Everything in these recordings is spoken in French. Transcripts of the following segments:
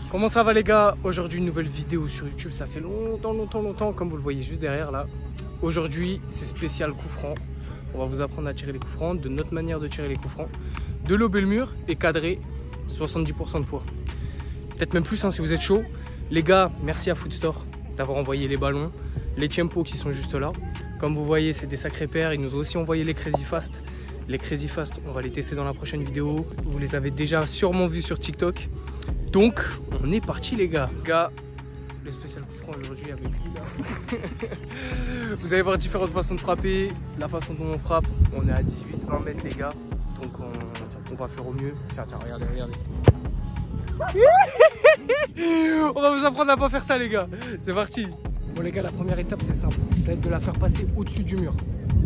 Comment ça va les gars? Aujourd'hui une nouvelle vidéo sur YouTube, ça fait longtemps comme vous le voyez juste derrière là. Aujourd'hui c'est spécial coup franc. On va vous apprendre à tirer les coups francs, de notre manière de tirer les coups francs, de lober le mur et cadrer 70% de fois. Peut-être même plus hein, si vous êtes chaud. Les gars, merci à Footstore d'avoir envoyé les ballons, les Tiempo qui sont juste là. Comme vous voyez c'est des sacrés paires, ils nous ont aussi envoyé les Crazy Fast. Les Crazy Fast, on va les tester dans la prochaine vidéo. Vous les avez déjà sûrement vus sur TikTok. Donc, on est parti les gars. Le spécial coup franc aujourd'hui avec lui là. Vous allez voir différentes façons de frapper. La façon dont on frappe, on est à 18-20 mètres les gars. Donc on va faire au mieux. Tiens, regardez. On va vous apprendre à pas faire ça les gars. C'est parti. Bon les gars, la première étape c'est simple. Ça va être de la faire passer au-dessus du mur.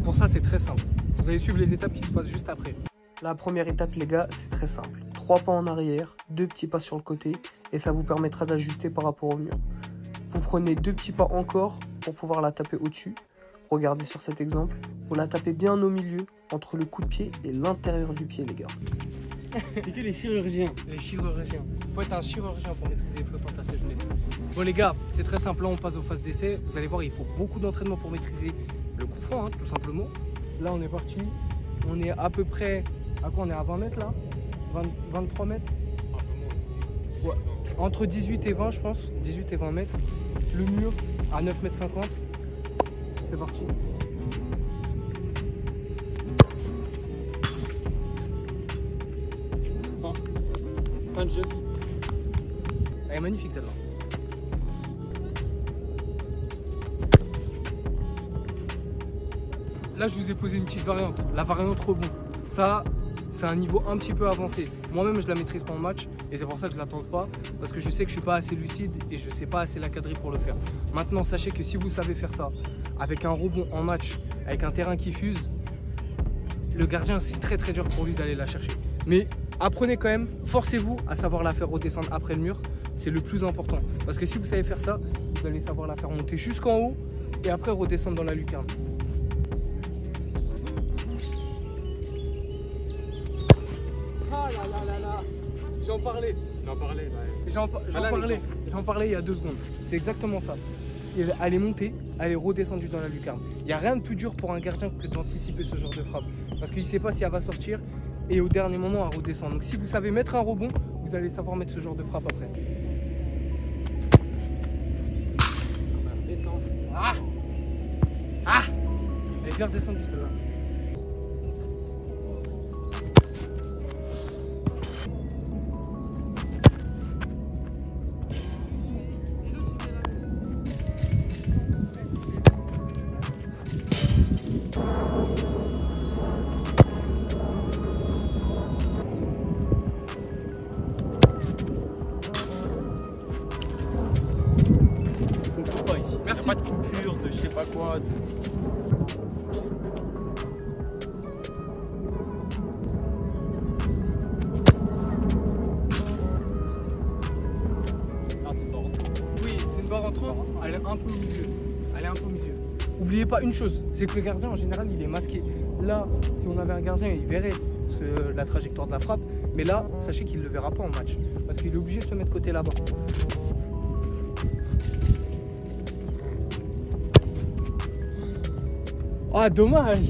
Pour ça c'est très simple. Vous allez suivre les étapes qui se passent juste après. La première étape les gars, c'est très simple. 3 pas en arrière, 2 petits pas sur le côté et ça vous permettra d'ajuster par rapport au mur. Vous prenez 2 petits pas encore pour pouvoir la taper au-dessus. Regardez sur cet exemple, vous la tapez bien au milieu entre le coup de pied et l'intérieur du pied les gars. C'est que les chirurgiens. Les chirurgiens. Faut être un chirurgien pour maîtriser les flottantes à 16 mètres. Bon les gars, c'est très simple, là on passe aux phases d'essai. Vous allez voir, il faut beaucoup d'entraînement pour maîtriser le coup franc, hein, tout simplement. Là on est parti, on est à peu près, à quoi on est à 20 mètres là 23 mètres ouais. Entre 18 et 20 je pense, 18 et 20 mètres. Le mur à 9 mètres 50. C'est parti. Fin de jeu. Elle est magnifique celle-là. Là je vous ai posé une petite variante, la variante rebond. Ça, c'est un niveau un petit peu avancé. Moi-même je la maîtrise pas en match et c'est pour ça que je la tente pas. Parce que je sais que je suis pas assez lucide et je sais pas assez la cadrer pour le faire. Maintenant sachez que si vous savez faire ça avec un rebond en match, avec un terrain qui fuse, le gardien c'est très dur pour lui d'aller la chercher. Mais apprenez quand même, forcez-vous à savoir la faire redescendre après le mur. C'est le plus important. Parce que si vous savez faire ça, vous allez savoir la faire monter jusqu'en haut et après redescendre dans la lucarne. J'en parlais il y a 2 secondes. C'est exactement ça. Elle est montée, elle est redescendue dans la lucarne. Il n'y a rien de plus dur pour un gardien que d'anticiper ce genre de frappe. Parce qu'il ne sait pas si elle va sortir et au dernier moment elle redescend. Donc si vous savez mettre un rebond, vous allez savoir mettre ce genre de frappe après. Elle est bien redescendue celle-là. Merci. Pas de coupure, de je sais pas quoi. Oui, c'est une barre en trop. Elle est un peu au milieu. N'oubliez pas une chose, c'est que le gardien en général il est masqué. Là, si on avait un gardien, il verrait la trajectoire de la frappe. Mais là, sachez qu'il ne le verra pas en match. Parce qu'il est obligé de se mettre côté là-bas. Ah dommage.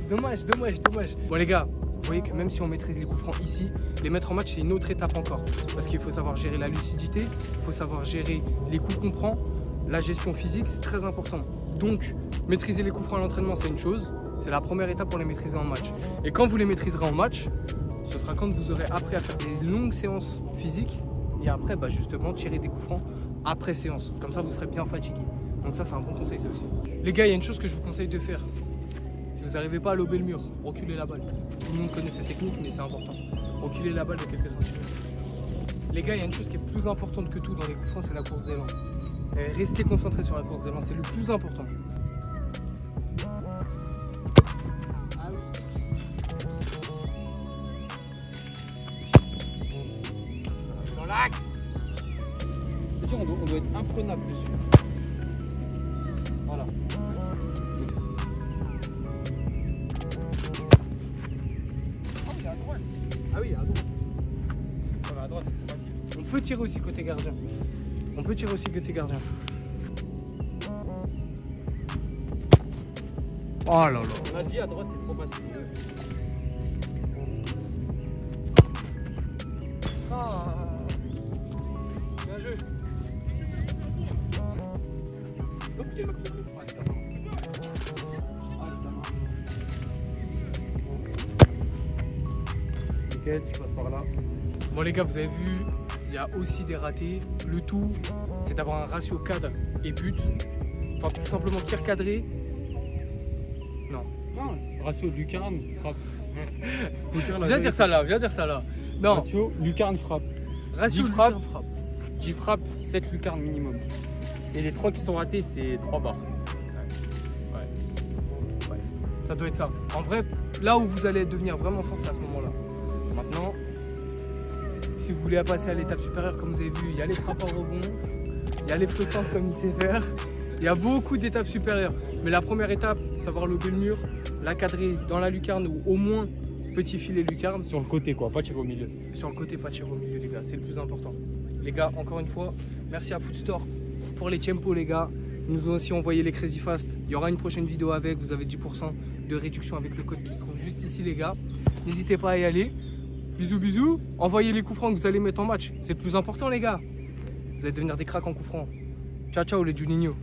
Bon les gars, vous voyez que même si on maîtrise les coups francs ici, les mettre en match c'est une autre étape encore. Parce qu'il faut savoir gérer la lucidité, il faut savoir gérer les coups qu'on prend, la gestion physique c'est très important. Donc maîtriser les coups francs à l'entraînement c'est une chose, c'est la première étape pour les maîtriser en match. Et quand vous les maîtriserez en match, ce sera quand vous aurez appris à faire des longues séances physiques et après justement tirer des coups francs après séance. Comme ça vous serez bien fatigué. Donc ça c'est un bon conseil ça aussi. Les gars, il y a une chose que je vous conseille de faire. Si vous n'arrivez pas à lober le mur, reculez la balle. Tout le monde connaît cette technique mais c'est important. Reculez la balle de quelques centimètres. Les gars, il y a une chose qui est plus importante que tout dans les coups francs, c'est la course d'élan. Restez concentrés sur la course d'élan, c'est le plus important. Ah oui. Dans l'axe. C'est sûr, on doit être imprenable dessus. Voilà. Ah oui, à droite. Ouais, à droite, c'est facile. peut tirer aussi côté gardien. On peut tirer aussi côté gardien. Oh là là. On a dit à droite, c'est trop facile. Ah. Bien joué. Nickel, tu passes par là. Bon les gars, vous avez vu, il y a aussi des ratés. Le tout, c'est d'avoir un ratio cadre et but. Enfin, tout simplement tir cadré. Non. Non, ratio lucarne, frappe. Faut dire la Viens dire ça là, viens dire ça là. Non. Ratio lucarne, frappe. Ratio 10 frappes. frappe. 10 frappes, 7 lucarnes minimum. Et les 3 qui sont ratés, c'est 3 barres. Ouais. Ça doit être ça. En vrai, là où vous allez devenir vraiment fort, c'est à ce moment-là. Maintenant, si vous voulez passer à l'étape supérieure, comme vous avez vu, il y a les frappes en rebond, il y a les flottantes comme il sait faire. Il y a beaucoup d'étapes supérieures. Mais la première étape, savoir lever le mur, la cadrer dans la lucarne ou au moins petit filet lucarne. Sur le côté quoi, pas tirer au milieu. Sur le côté, pas tirer au milieu les gars, c'est le plus important. Les gars, encore une fois, merci à Foodstore pour les tempos les gars. Ils nous ont aussi envoyé les Crazy Fast. Il y aura une prochaine vidéo avec, vous avez 10% de réduction avec le code qui se trouve juste ici les gars. N'hésitez pas à y aller. Bisous bisous, envoyez les coups francs que vous allez mettre en match. C'est le plus important les gars. Vous allez devenir des cracks en coups francs. Ciao ciao les Juninho.